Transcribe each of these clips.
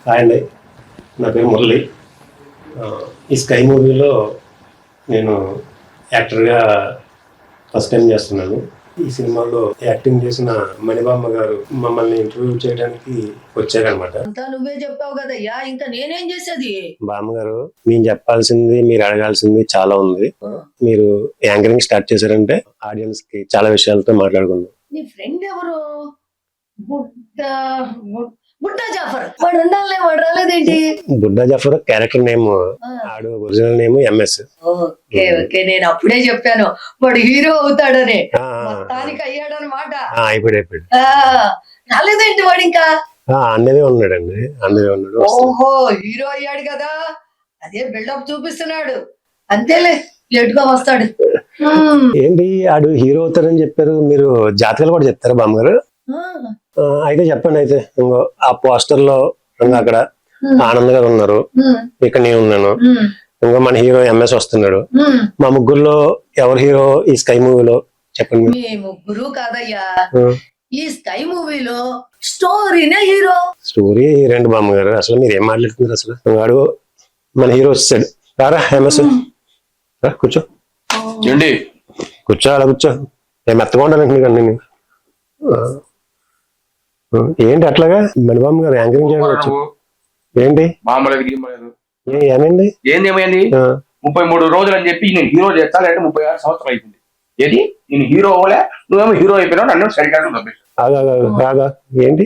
Hi అండి, నా పేరు మురళి. ఈ స్కై మూవీలో నేను యాక్టర్గా ఫస్ట్ టైం చేస్తున్నాను. ఈ సినిమాలో యాక్టింగ్ చేసిన మణిబామ్మ గారు మమ్మల్ని ఇంటర్వ్యూ చేయడానికి వచ్చారనమాట. అంతా నువ్వే చెప్పావు కదయ్యా, ఇంకా నేనేం చేసేది? బామ్మ గారు, మేము చెప్పాల్సింది మీరు అడగాల్సింది చాలా ఉంది. మీరు యాంకరింగ్ స్టార్ట్ చేశారంటే ఆడియన్స్ కి చాలా విషయాలతో మాట్లాడుకుందాం. నీ ఫ్రెండ్ ఎవరు? బుడ్డా జాఫర్. వాడు ఉండాలే, వాడు రాలేదేంటి? బుడ్డా జాఫర్ క్యారెక్టర్ నేమ్, ఆడు original name MS. Okay okay, నేను అప్పుడే చెప్పాను వాడు హీరో అవుతాడని. మొత్తానికి అయ్యాడనమాట. అయిపోయాడు. రాలేదేంటి వాడు ఇంకా? అన్నదే ఉన్నాడండి, అన్నదే ఉన్నాడు. ఓహో, హీరో అయ్యాడు కదా, అదే బిల్డప్ చూపిస్తున్నాడు. అంతేలే, లేట్ గా వస్తాడు. ఏంటి ఆడు హీరో అవుతాడని చెప్పారు, మీరు జాతకాలు కూడా చెప్తారా బామ్మగారు? అయితే చెప్పండి. అయితే ఇంకో ఆ పోస్టర్ లో అక్కడ ఆనంద్ గారు ఉన్నారు, ఇక్కడ నేను ఉన్నాను, ఇంకా మన హీరో ఎంఎస్ వస్తున్నాడు. మా ముగ్గురులో ఎవరు హీరో ఈ స్కై మూవీలో చెప్పండి. మీ ముగ్గురు కాదయ్యా, ఈ స్కై మూవీలో స్టోరీనే హీరో. స్టోరీ హీరో బామ్మగారు, అసలు మీరు ఏం మాట్లాడుతున్నారు? అసలు వాడు మన హీరో వచ్చాడు. రారా ఎంఎస్, కూర్చో కూర్చో, అలా కూర్చో. నేను మెత్తగా ఉండాలంటున్నాను నేను. ఏంటి అట్లాగా మణిబామ్మ గారు యాంకరింగ్ చేయడం వచ్చు ఏంటి? ఏమైంది? ఏంది 33 రోజులు అని చెప్పి నేను హీరో చేస్తా, లేదంటే 36 సంవత్సరాలు అయిపోయింది. ఏది నేను హీరో అవ్వలే, నువ్వేమో హీరో అయిపోయినావు, నన్ను సరిగ్గా ఏంటి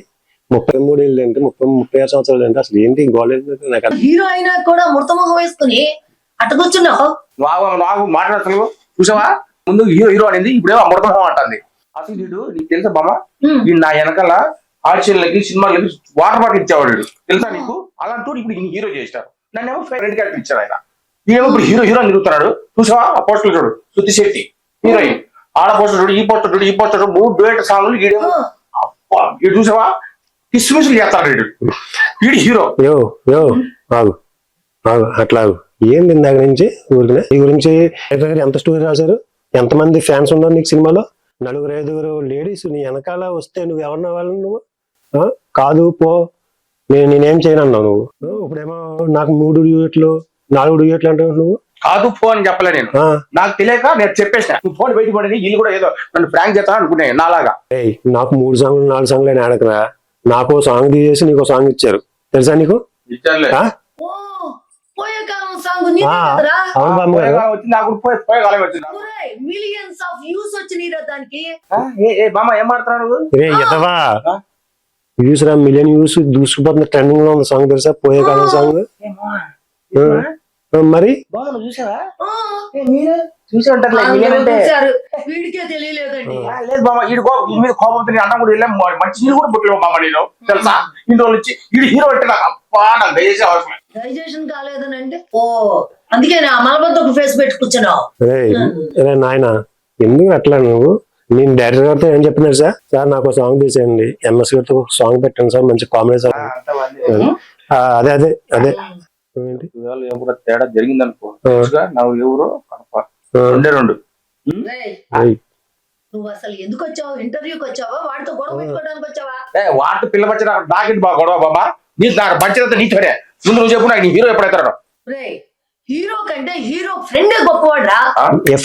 33 ఏళ్ళు ఏంటి, 36 సంవత్సరాలు ఏంటి? అసలు ఏంటి గోల్? హీరో అయినా కూడా ముడతమొహం వేసుకుని అట్ట కూర్చున్నావు. నాకు మాట్లాడతాను చూసావా? ముందు హీరో హీరో అనేది ఇప్పుడేమో ముడతమొహం అంటుంది. అసలు వీడు నీకు తెలుసా బామ్మ, వీడు నా వెనకాల ఆడిషన్లకి సినిమాలకి వాటర్ బాటిల్ ఇచ్చేవాడు తెలుసా నీకు? అలాంటి ఇప్పుడు హీరో చేశారు, నన్ను ఏమో ఫ్రెండ్ క్యారెక్టర్ ఇచ్చాడు ఆయన. ఈయన ఇప్పుడు హీరో హీరో తిరుగుతున్నాడు చూసావా? ఆ పోస్టర్ చూడు, శృతి శెట్టి హీరోయిన్, ఆడ పోస్టర్ చూడు, ఈ పోస్టర్ చూడు, ఈ పోస్టర్ చూడు, 3 డ్యూయెట్ సాంగ్లు ఈడేమో వీడు చూసావా కిస్మిస్లు చేస్తాడు వీడు. వీడు హీరో. అట్లా ఏంది ఇందాక నుంచి ఊరికినే ఈ గురించి ఎంత స్టోరీ రాశారు? ఎంతమంది ఫ్యాన్స్ ఉన్నారు నీకు సినిమాలో? 4-5 లేడీస్ నీ వెనకాల వస్తే నువ్వు ఎవరిన వాళ్ళని? నువ్వు కాదు పో, నేనేం చేయను అన్నావు నువ్వు. ఇప్పుడేమో నాకు 3 డ్యూయెట్లు 4 డ్యూయెట్లు అంటావు నువ్వు. కాదు పో అని చెప్పలే నేను, నాకు తెలియక నేను చెప్పేసిన. నువ్వు ఫోన్ బయట పడేది వీళ్ళు కూడా ఏదో నన్ను ఫ్రాంక్ చేస్తా అనుకునే నాలాగా. నాకు 3 సాంగ్లు 4 సాంగ్లు అని ఆడకరా. నాకు సాంగ్ తీసేసి నీకు సాంగ్ ఇచ్చారు తెలుసా నీకు? ఇచ్చారులే. మిలియన్స్ ఆఫ్ వ్యూస్ వచ్చినాయి దానికి. ఏం మాట్లాడుతున్నాడు? వ్యూస్ రా, మిలియన్ వ్యూస్ దూసుకుపోతున్న ట్రెండింగ్ లో ఉన్న సాంగ్ తెలుసా? పోయే కాలం సాంగ్. మరి చూసావా? వీడికే తెలియలేదండి. లేదు బామ్మ, ఈ మీద కోపం అన్నం కూడా వెళ్ళాం, మంచి నీళ్ళు కూడా పుట్టలేము బామ్మ నేను తెలుసా? ఇన్ని రోజులు వచ్చి ఈ హీరో అంటే నాకు అప్ప నాకు దయచేసి అవసరం. డైజెషన్ కాలేదని అంటే ఓ అందుకే నా మలబద్ద ఒక ఫేస్ పెట్టి కూర్చున్నావు. నాయన ఎందుకు అట్లా నువ్వు? నేను డైరెక్టర్ గారితో ఏం చెప్పినారు సార్ నాకు సాంగ్ తీసేయండి, ఎంఎస్ గారితో సాంగ్ పెట్టండి సార్, మంచి కామెడీ సార్. అదే అదే అదే తేడా జరిగింది అనుకో, నాకు ఎవరు రెండు. నువ్వు అసలు ఎందుకు వచ్చావు? ఇంటర్వ్యూకి వచ్చావా? వాడితో గొడవ పెట్టుకోవడానికి వచ్చావా? వాటితో పిల్ల వచ్చి నాకెట్ బాగా గొడవ బాబా, నీ నాకు పంచదంతా నీతోనే. ముందు నువ్వు చెప్పు, నాకు హీరో ఎప్పుడైతాడు? హీరో కంటే హీరో ఫ్రెండ్ గొప్పవాడ్రా.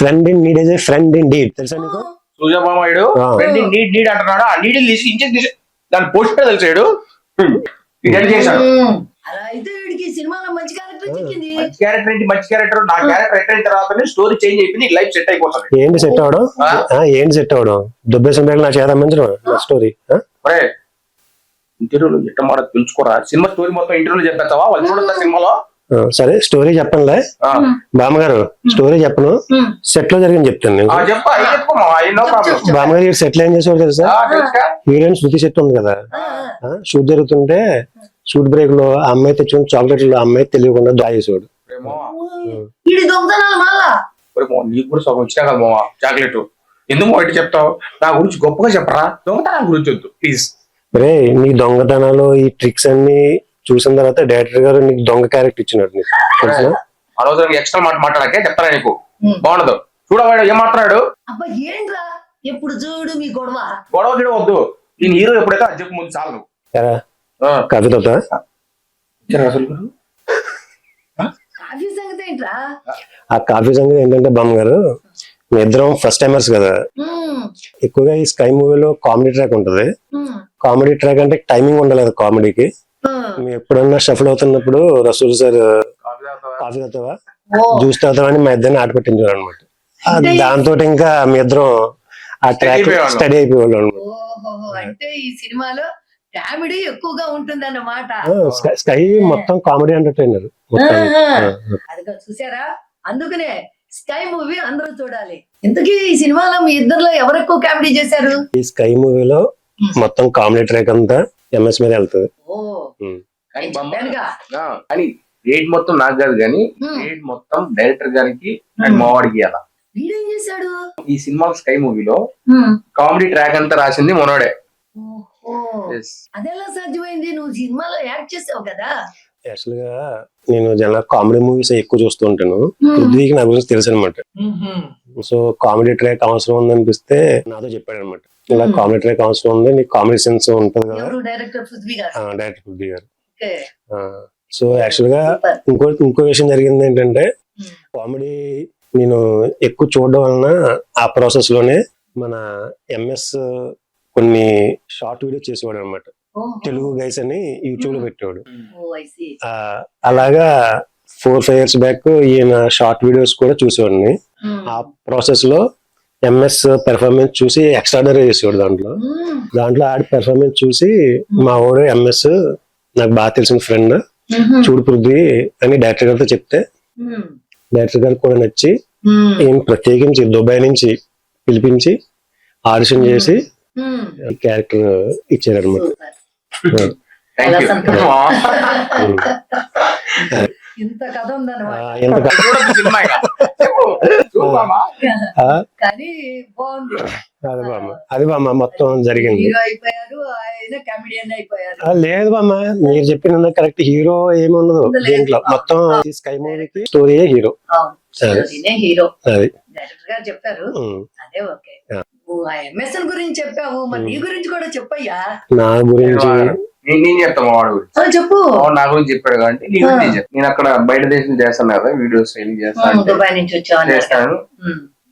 Friend in need is a friend in deed తెలుసా నీకు? సూర్యబామాయుడు ఫ్రెండ్ ఇన్ నీడ్ నీడ్ అంటున్నాడు. ఆ నీడిని తీసి ఇంజెక్ట్ తీసి దాని పోస్ట్ తెలిసాడు చేశాడు. అలా అయితే వీడికి సినిమాలో మంచి క్యారెక్టర్ చిక్కింది. మంచి క్యారెక్టర్ ఏంటి? మంచి క్యారెక్టర్ నా క్యారెక్టర్ ఎట్ అయిన తర్వాత స్టోరీ చేంజ్ అయిపోయింది, లైఫ్ సెట్ అయిపోతుంది. ఏంటి సెట్ అవడం? ఏంటి సెట్ అవడం? దుబ్బేసిన బ్యాగ్ నా చేద్దాం మంచి స్టోరీ. ఇంటర్వ్యూలో ఎట్ట మాట తెలుసుకోరా? సినిమా స్టోరీ మొత్తం ఇంటర్వ్యూలో చెప్పేస్తావా? వాళ్ళు చూడండి సినిమాలో. సరే స్టోరీ చెప్పనులే బామ్మగారు, స్టోరీ చెప్పను, సెట్ లో జరిగింది చెప్తాను. బామ్మగారు సెట్ లో ఏం చేసేవాడు తెలుసా? హీరోయిన్ శృతి శెట్టి ఉంది కదా, షూట్ జరుగుతుంటే షూట్ బ్రేక్ లో ఆ అమ్మాయి తెచ్చుకుని చాక్లెట్లు ఆ అమ్మాయి తెలియకుండా దాయేసేవాడు. నీకు కూడా సగం వచ్చినా కదా మామ చాక్లెట్, ఎందుకు బయట చెప్తావు? నా గురించి గొప్పగా చెప్పరా, దొంగతనం గురించి వద్దు ప్లీజ్. రే నీ దొంగతనాలు ఈ ట్రిక్స్ అన్ని చూసిన తర్వాత డైరెక్టర్ గారు నీకు దొంగ క్యారెక్టర్ ఇచ్చినట్టు నీకు తెలుసా? అనవసరంగా ఎక్స్ట్రా మాట మాట్లాడాకే చెప్తారా నీకు బాగుండదు. చూడవాడు ఏం మాట్లాడాడు? ఎప్పుడు చూడు మీ గొడవ గొడవ గిడవ వద్దు. నేను హీరో ఎప్పుడైతే అది చెప్పు ముందు చాలు. కవిత అసలు కాఫీ సంగతి ఏంట్రా? ఆ కాఫీ సంగతి ఏంటంటే బామ్మ గారు, మీ ఇద్దరం ఫస్ట్ టైమర్స్ కదా, ఉమ్, ఎక్కువగా ఈ స్కై మూవీలో కామెడీ ట్రాక్ ఉంటది. ఉమ్, కామెడీ ట్రాక్ అంటే టైమింగ్ ఉండలేదు కామెడీకి. ఉమ్. మేము ఎప్పుడన్నా షఫల్ అవుతున్నప్పుడు రసూల్ సార్ కాఫీ తాగుతావా? కాఫీ తాగుతావా, ఓ, జ్యూస్ తాగుతావని మా ఇద్దరిని ఆట పట్టించారు అనమాట. అంటే దాంతో ఇంకా మీ ఇద్దరం ఆ ట్రాక్ అయిపోయేవాళ్ళం. స్టడీ అయిపోయేవాళ్ళు అనమాట. ఓహో, అంటే ఈ సినిమాలో కామెడీ ఎక్కువగా ఉంటుందన్నమాట. స్కై మొత్తం కామెడీ ఎంటర్టైనర్ మొత్తం. అదిగో చూసారా, అందుకనే స్కై మూవీ అందరూ చూడాలి. ఇంతకీ ఈ సినిమాలో మీ ఇద్దరులో ఎవరు ఎక్కువ కామెడీ చేశారు? ఈ స్కై మూవీలో మొత్తం కామెడీ ట్రాక్ అంతా ఎంఎస్ మీద వెళ్తుంది. ఓ, కానీ నేను బొమ్మ చెప్పానుగా. కానీ రేట్ మొత్తం నాకు కాదు, కానీ రేట్ మొత్తం డైరెక్టర్ గారికి అండ్ మావాడికి అలా. వీడేం చేశాడు? ఈ సినిమా స్కై మూవీలో కామెడీ ట్రాక్ అంతా రాసింది మనోడే. ఓహో, అదెలా సాధ్యమైంది? నువ్వు సినిమాలో యాక్ట్ చేసావు కదా. యాక్చువల్ గా నేను జనరల్ కామెడీ మూవీస్ ఎక్కువ చూస్తూ ఉంటాను. పృథ్వీకి నా గురించి తెలుసు అనమాట. సో కామెడీ ట్రాక్ అవసరం ఉందనిపిస్తే నాతో చెప్పాడు అనమాట, ఇలా కామెడీ ట్రాక్ అవసరం ఉంది, నీకు కామెడీ సెన్స్ ఉంటది కదా. ఎవరు? డైరెక్టర్ పృథ్వీ గారు. డైరెక్టర్ పృథ్వీ గారు. ఓకే. సో యాక్చువల్ గా సూపర్. ఇంకో విషయం జరిగింది ఏంటంటే, కామెడీ నేను ఎక్కువ చూడడం వలన ఆ ప్రాసెస్ లోనే మన ఎంఎస్ కొన్ని షార్ట్ వీడియో చేసేవాడు అనమాట. ఓహో. తెలుగు గైస్ అని యూట్యూబ్ లో పెట్టేవాడు. ఓ, I see. అలాగా 4-5 years బ్యాక్ ఈయన షార్ట్ వీడియోస్ కూడా చూసేవాడిని. ఆ ప్రాసెస్ లో ఎంఎస్ పెర్ఫార్మెన్స్ చూసి ఎక్స్ట్రాడనరీ చేసేవాడు. దాంట్లో ఆడి పెర్ఫార్మెన్స్ చూసి మా వాడు ఎంఎస్ నాకు బాగా తెలిసిన ఫ్రెండ్ చూడు పృథ్వీ అని డైరెక్టర్ గారితో చెప్తే, డైరెక్టర్ గారికి కూడా నచ్చి ఈయన ప్రత్యేకించి దుబాయ్ నుంచి పిలిపించి ఆడిషన్ చేసి క్యారెక్టర్ ఇచ్చారు అనమాట. సూపర్. Thank you. ఇంత కథ ఉందన్నమాట. చూడొద్దు సినిమా ఇక. చెప్పు. చూడు మామ. కానీ బాగుంది. అది బామ్మ మొత్తం జరిగింది. హీరో అయిపోయారు, ఆయన కామెడియన్ అయిపోయారు. లేదు బామ్మ, మీరు చెప్పిన కరెక్ట్. హీరో ఏముండదు దీంట్లో, మొత్తం స్కై మూవీకి స్టోరీయే హీరో. హీరో అది డైరెక్టర్ గారు చెప్పారు. అదే ఓకే. నువ్వు ఆ ఎంఎస్ఎన్ గురించి చెప్పావు, మరి నీ గురించి కూడా చెప్పయ్యా. నా గురించి నేను చెప్తా మా వాడు గురించి. చెప్పు. వాడు నా గురించి చెప్పాడు కాబట్టి నీ గురించి నేను చెప్తాను. నేను అక్కడ బయట దేశం చేస్తాను కదా, వీడియోస్ ట్రైనింగ్ చేస్తాను, దుబాయ్ నుంచి వచ్చావు. చేస్తాను.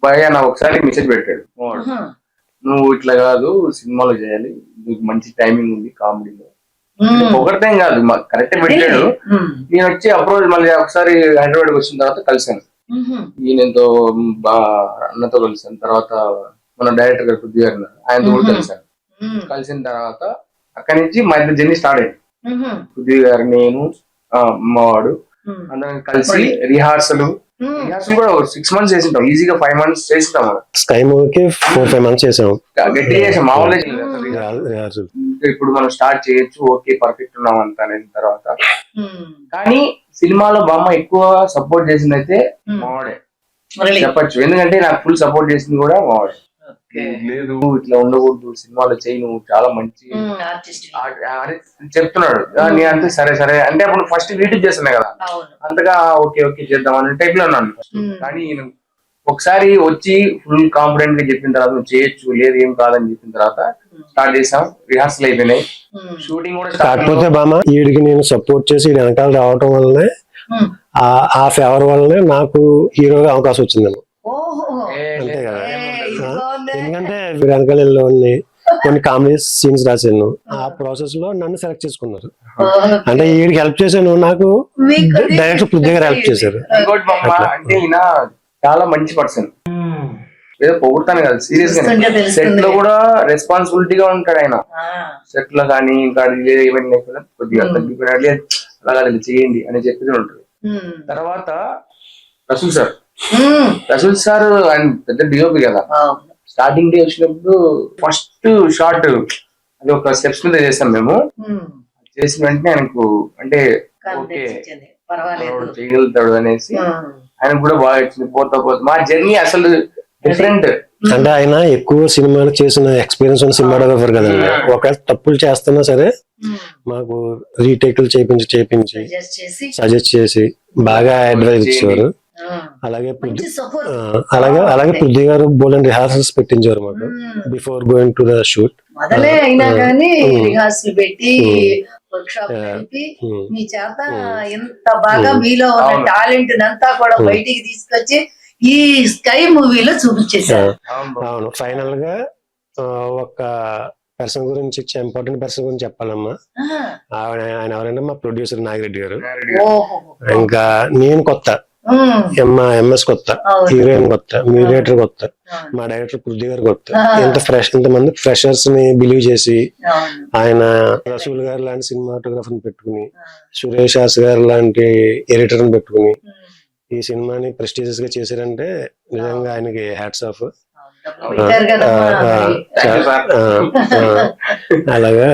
భయ నాకు ఒకసారి మెసేజ్ పెట్టాడు, వాడు నువ్వు ఇట్లా కాదు సినిమాలో చేయాలి, నీకు మంచి టైమింగ్ ఉంది కామెడీలో. ఒకరితే కాదు, కరెక్ట్ పెట్టాడు. నేను వచ్చి అప్రోచ్ మళ్ళీ ఒకసారి హైదరాబాద్ వచ్చిన తర్వాత కలిసాను. ఈయనతో అన్నతో కలిసాను. తర్వాత మన డైరెక్టర్ గారు పృథ్వీ గారు ఆయనతో కూడా కలిసాను. కలిసిన తర్వాత అక్కడి నుంచి మా ఇద్దరు జర్నీ స్టార్ట్ అయింది. పృథ్వీ గారు, నేను, అమ్మవాడు అందరం కలిసి రిహార్సల్ కూడా 6 months చేసింటాం. ఈజీగా 5 months చేసింటాం. మనం స్కై మూవీకి 4-5 months చేసాం. గట్టిగా చేసాం. మామూలుగా ఇప్పుడు మనం స్టార్ట్ చేయొచ్చు, ఓకే పర్ఫెక్ట్ ఉన్నాం అంత అయిన తర్వాత. కానీ సినిమాలో బామ్మ ఎక్కువ సపోర్ట్ చేసింది అయితే మావాడే చెప్పచ్చు. ఎందుకంటే నాకు ఫుల్ సపోర్ట్ చేసింది కూడా మావాడే. లేదు ఇట్లా ఉండకూడదు, సినిమాలో చేయి, నువ్వు చాలా మంచి చెప్తున్నాడు. నేను అంతే సరే సరే అంటే అప్పుడు ఫస్ట్ యూట్యూబ్ చేస్తున్నా కదా, అంతగా ఓకే ఓకే చేద్దాం అనే టైప్ లో ఉన్నాను. కానీ ఒకసారి వచ్చి ఫుల్ కాన్ఫిడెంట్ గా చెప్పిన తర్వాత నువ్వు చేయొచ్చు, లేదు ఏం కాదని చెప్పిన తర్వాత స్టార్ట్ చేసాం. రిహార్సల్ అయిపోయినాయి, షూటింగ్ కూడా. కాకపోతే బామ్మ వీడికి నేను సపోర్ట్ చేసి వెనకాల రావటం వల్లనే, ఆ ఫేవర్ వల్లనే నాకు హీరోగా అవకాశం వచ్చిందేమో. అంతే కదా. ఎందుకంటే వెనకాల వెళ్ళి కొన్ని కామెడీ సీన్స్ రాశాను. ఆ ప్రాసెస్ లో నన్ను సెలెక్ట్ చేసుకున్నారు. అంటే వీడికి హెల్ప్ చేశాను, నాకు డైరెక్టర్ పృథ్వీ గారు హెల్ప్ చేశారు. అంటే ఈయన చాలా మంచి పర్సన్. ఏదో పొగుడతాను కదా, సీరియస్ గా సెట్ లో కూడా రెస్పాన్సిబిలిటీగా ఉంటాడు ఆయన. సెట్ లో కానీ ఇంకా ఏమైనా కొద్దిగా తగ్గిపోయినట్లే అలాగా చేయండి అని చెప్పేది ఉంటుంది. తర్వాత రసూల్ సార్ ఆయన పెద్ద డిఓపి కదా. స్టార్టింగ్ డే వచ్చినప్పుడు ఫస్ట్ షార్ట్ అది ఒక స్టెప్స్ మీద చేసాం మేము. చేసిన వెంటనే ఆయనకు అంటే ఓకే చేయగలుగుతాడు అనేసి ఆయన కూడా బాగా వచ్చింది. పోతా మా జర్నీ అసలు డిఫరెంట్. అంటే ఆయన ఎక్కువ సినిమాలు చేసిన ఎక్స్పీరియన్స్ ఉన్న సినిమాటోగ్రఫర్ కదండి. ఒకవేళ తప్పులు చేస్తున్నా సరే మాకు రీటేక్లు చేపించి సజెస్ట్ చేసి బాగా అడ్వైజ్ ఇచ్చేవారు. అలాగే పృథ్వీ గారు బోల్డెన్ రిహార్సల్స్ పెట్టించారు మాకు before going to the shoot. మొదలే అయినా కానీ రిహార్సల్ పెట్టి వర్క్ షాప్ నడిపి ఉమ్, మీ చేత ఉమ్. ఎంత బాగా మీలో ఉన్న అవును. టాలెంట్ అంతా కూడా బయటికి తీసుకొచ్చి ఈ స్కై మూవీలో చూపించేశారు. అవును ఫైనల్ గా ఒక పర్సన్ గురించి ఇంపార్టెంట్ పర్సన్ గురించి చెప్పాలమ్మా. ఆయన ఎవరంటే మా ప్రొడ్యూసర్ నాగిరెడ్డి గారు. ఓహో. ఇంకా నేను కొత్త, మా ఎంఎస్ కొత్త, అవును. హీరోయిన్ కొత్త, మీడియేటర్ కొత్త, అవును. మా డైరెక్టర్ పృథ్వీ గారు కొత్త. ఇంతమంది ఫ్రెషర్స్ ని బిలీవ్ చేసి అవును. ఆయన రసూల్ గారు లాంటి సినిమాటోగ్రఫర్ పెట్టుకుని, సురేష్ హాస్ గారు లాంటి ఎడిటర్ ని పెట్టుకుని ఈ సినిమాని ప్రెస్టీజియస్ గా చేశారంటే నిజంగా ఆయనకి హ్యాట్స్ ఆఫ్. పెట్టారు కదమ్మా మరి. అలాగా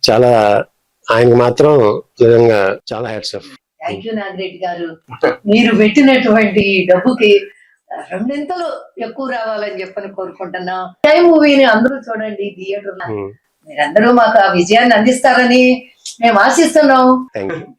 చాలా ఆయనకి మాత్రం నిజంగా చాలా hats off. Thank you Nagireddy గారు. మీరు పెట్టినటువంటి డబ్బుకి రెండింతలు ఎక్కువ రావాలని చెప్పని కోరుకుంటున్నాం. టైం మూవీని అందరూ చూడండి థియేటర్ లో. మీరందరూ మాకు ఆ విజయాన్ని అందిస్తారని మేము ఆశిస్తున్నాం. Thank you.